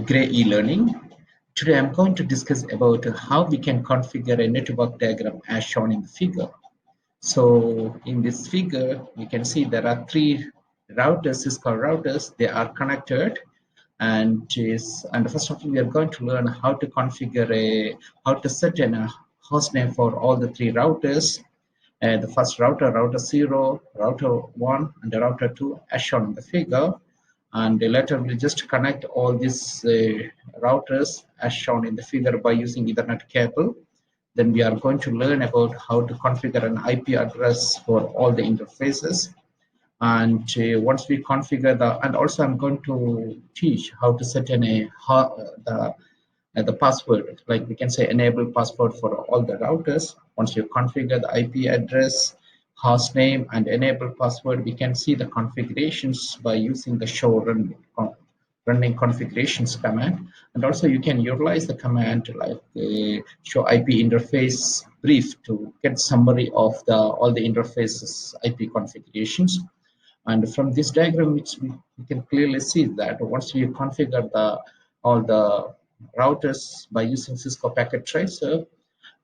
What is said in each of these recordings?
Gray e-learning. Today I'm going to discuss about how we can configure a network diagram as shown in the figure. So in this figure, we can see there are three routers, Cisco routers. They are connected, and first of all, we are going to learn how to configure how to set a host name for all the three routers. The first router, router 0, router 1, and the router 2 as shown in the figure. And later we'll just connect all these routers as shown in the figure by using Ethernet cable. Then we are going to learn about how to configure an IP address for all the interfaces. And once we configure and also I'm going to teach how to set the password, like we can say enable password for all the routers. Once you configure the IP address, host name, and enable password, we can see the configurations by using the show running configurations command. And also you can utilize the command like show IP interface brief to get summary of all the interfaces IP configurations. And from this diagram, we can clearly see that once we configure all the routers by using Cisco Packet Tracer,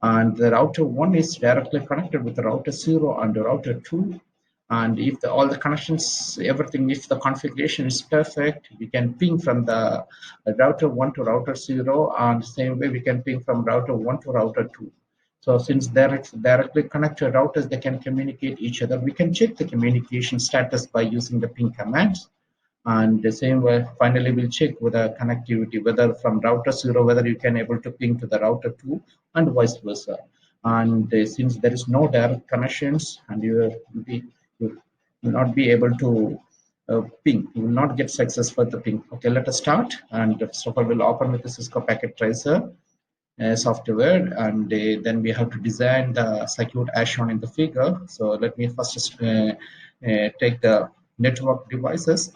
and the router 1 is directly connected with the router 0 and the router 2. And if all the connections, everything, if the configuration is perfect, we can ping from the router 1 to router 0, and same way we can ping from router 1 to router 2. So since they're directly connected routers, they can communicate each other. We can check the communication status by using the ping commands. And the same way, finally, we'll check with the connectivity, whether from router 0, whether you can able to ping to the router 2 and vice versa. And since there is no direct connections and you will not be able to ping, you will not get success for the ping. Okay, let us start. And first of all, we'll open with the Cisco Packet Tracer software, and then we have to design the circuit as shown in the figure. So let me first take the network devices.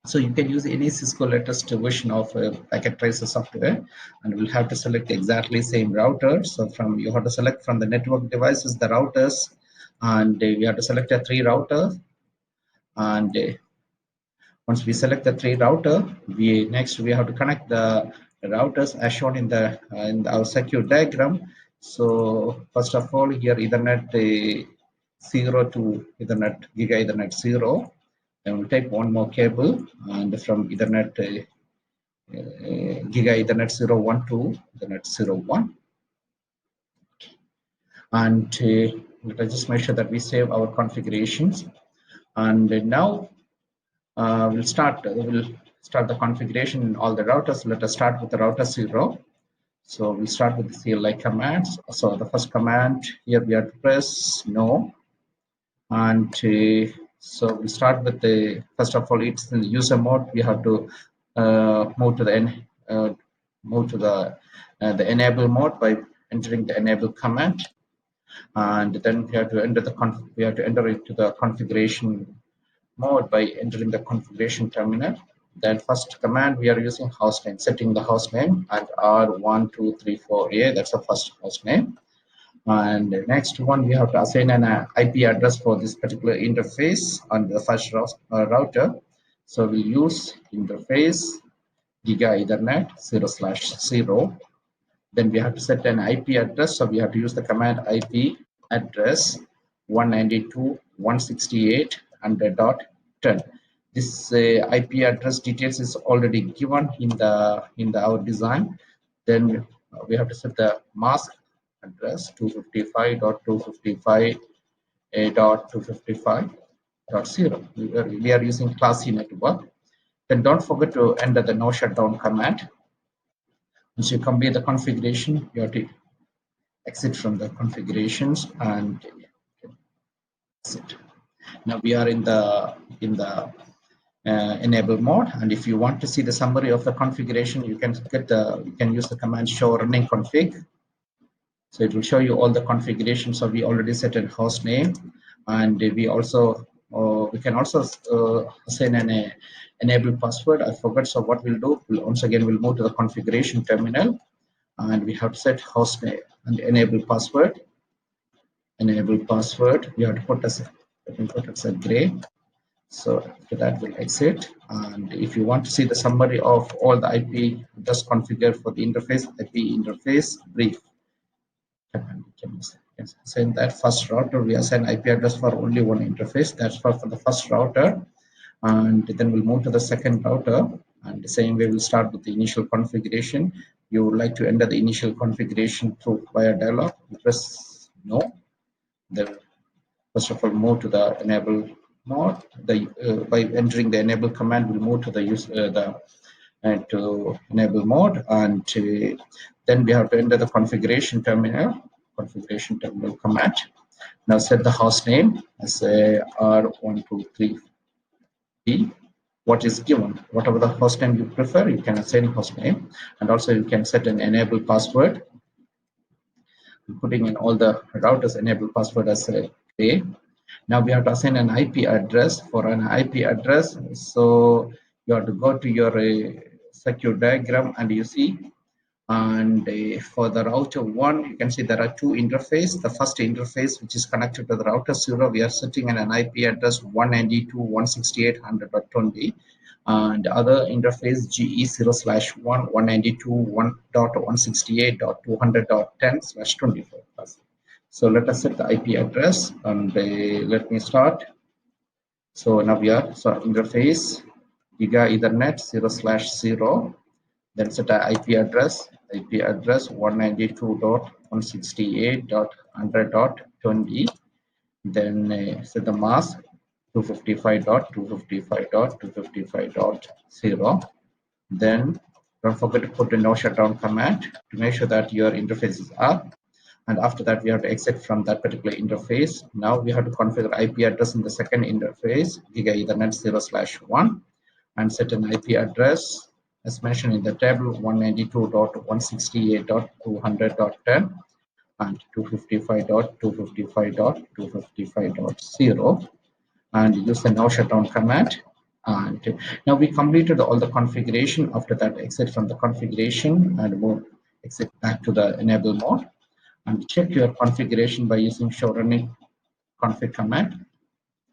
So you can use any Cisco latest version of Packet Tracer software, and we'll have to select exactly same router. So you have to select from the network devices the routers, and we have to select a 3 router. And once we select the 3 router, next we have to connect the routers as shown in our circuit diagram. So first of all, here Ethernet 0 to Ethernet Giga Ethernet 0. Then we'll take one more cable, and from Ethernet Giga Ethernet 01 to Ethernet 01. And let us just make sure that we save our configurations. And now we'll start the configuration in all the routers. Let us start with the router 0. So we start with the CLI commands. So the first command here, we have to press no. And so we start with the, first of all, it's in the user mode. We have to move to the enable mode by entering the enable command, and then we have to enter into the configuration mode by entering the configuration terminal. Then first command, we are using host name, setting the host name at R1234A. That's the first host name. And the next one, we have to assign an IP address for this particular interface on the first router. So we'll use interface Giga Ethernet 0/0. Then we have to set an IP address. So we have to use the command IP address 192.168.10. This IP address details is already given in our design. Then we have to set the mask address 255.255.255.0. We are using Class C network. Then don't forget to enter the no shutdown command. Once you complete the configuration, you have to exit from the configurations and exit. Now we are in the enable mode, and if you want to see the summary of the configuration, you can use the command show running config. So it will show you all the configurations. So we already set a host name, and we can also assign an enable password. I forgot. So what we'll do, once again we'll move to the configuration terminal, and we have to set host name and enable password. Enable password, we have to put as a gray. So after that, we'll exit. And if you want to see the summary of all the IP just configured for the interface, IP interface brief. And we can send that first router. We assign IP address for only one interface. That's for the first router. And then we'll move to the second router. And the same way, we'll start with the initial configuration. You would like to enter the initial configuration through via dialog. Press no. Then first of all, move to the enable mode. By entering the enable command, we'll move to the to enable mode, and then we have to enter the configuration terminal command. Now set the host name as R123B. What is given, whatever the host name you prefer, you can assign host name, and also you can set an enable password, putting in all the routers enable password as a. Now we have to assign an IP address. For an IP address, so you have to go to your circuit diagram, and you see, and for the router 1, you can see there are two interfaces. The first interface, which is connected to the router 0, we are setting an IP address 192.168.100.20, and the other interface GE0/1 192.1.168.200.10/24. So let us set the IP address, and let me start. So now we are interface Giga Ethernet 0/0. Then set a IP address 192.168.100.20. Then set the mask 255.255.255.0. Then don't forget to put the no shutdown command to make sure that your interface is up. And after that, we have to exit from that particular interface. Now we have to configure IP address in the second interface, Giga Ethernet 0/1, and set an IP address as mentioned in the table 192.168.200.10 and 255.255.255.0, and use the no shutdown command. And now we completed all the configuration. After that, exit from the configuration and exit back to the enable mode, and check your configuration by using show running config command.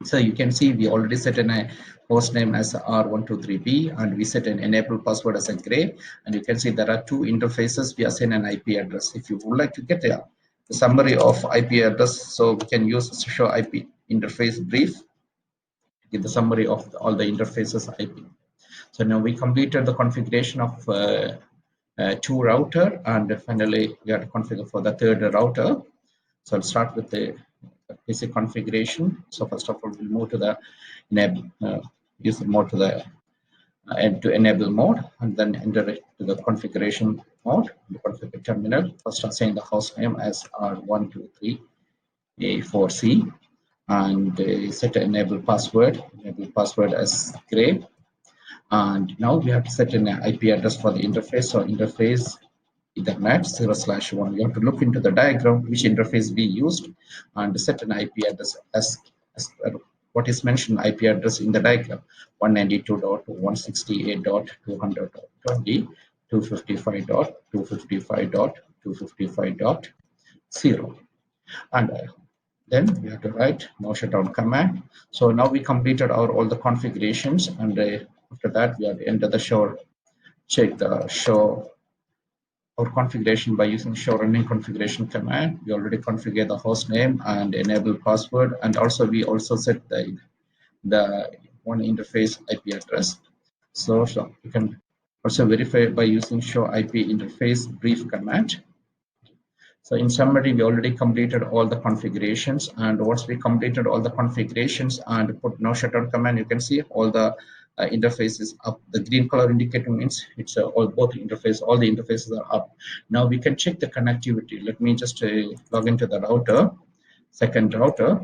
So you can see we already set a host name as R123B, and we set an enable password as a gray. And you can see there are two interfaces. We assign an IP address. If you would like to get a summary of IP address, so we can use show IP interface brief to get the summary of all the interfaces IP. So now we completed the configuration of two router, and finally we have to configure for the third router. So I'll start with the basic configuration. So first of all, we'll move to the enable, use the mode to the to enable mode, and then enter it to the configuration mode, the configure terminal. First, assign the host name as R123A4C, and set an enable password as gray. And now we have to set an IP address for the interface. So interface Ethernet 0/1. You have to look into the diagram which interface we used and set an IP address as what is mentioned IP address in the diagram 192.168.200.20, 255.255.255.0. And then we have to write no shutdown command. So now we completed all the configurations, and after that we have to enter the check the show our configuration by using show running configuration command. We already configured the host name and enable password, and also we also set the one interface IP address. So you can also verify by using show IP interface brief command. So in summary, we already completed all the configurations, and once we completed all the configurations and put no shutdown command, you can see all the interfaces up. The green color indicator means it's all the interfaces are up. Now we can check the connectivity. Let me just log into the second router.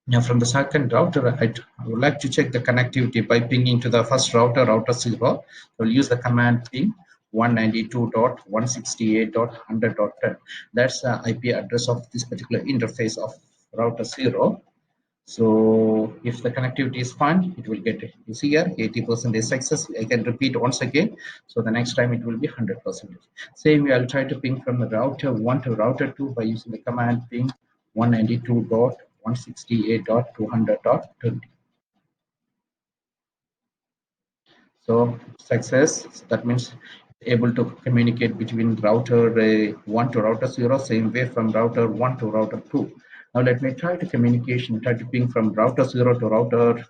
Now from the second router, I would like to check the connectivity by pinging to the first router 0. We'll use the command ping 192.168.100.10. That's the IP address of this particular interface of router 0. So if the connectivity is fine, it will get it. You see here 80% is success. I can repeat once again. So the next time it will be 100%. Same way, I'll try to ping from the router 1 to router 2 by using the command ping 192.168.200.20. So success, that means able to communicate between router 1 to router 0, same way from router 1 to router 2. Now let me try to ping from router 0 to router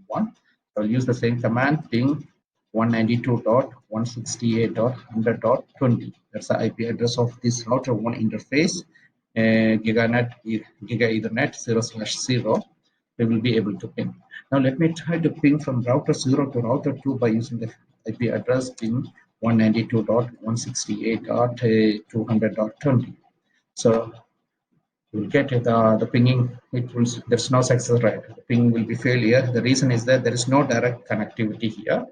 1. I'll use the same command, ping 192.168.100.20. That's the IP address of this router 1 interface, Giga Ethernet 0/0. We will be able to ping. Now let me try to ping from router 0 to router 2 by using the IP address ping 192.168.200.20. So you'll get the pinging. There's no success rate. The ping will be failure. The reason is that there is no direct connectivity here,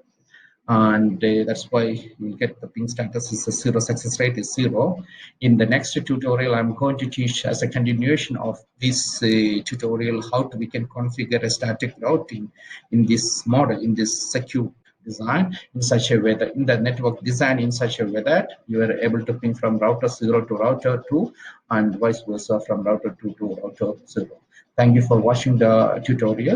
and that's why you get the ping status is a zero, success rate is 0. In the next tutorial, I'm going to teach as a continuation of this tutorial how we can configure a static routing in this model, in this secure design, in such a way that in the network design in such a way that you are able to ping from router 0 to router 2 and vice versa from router 2 to router 0. Thank you for watching the tutorial.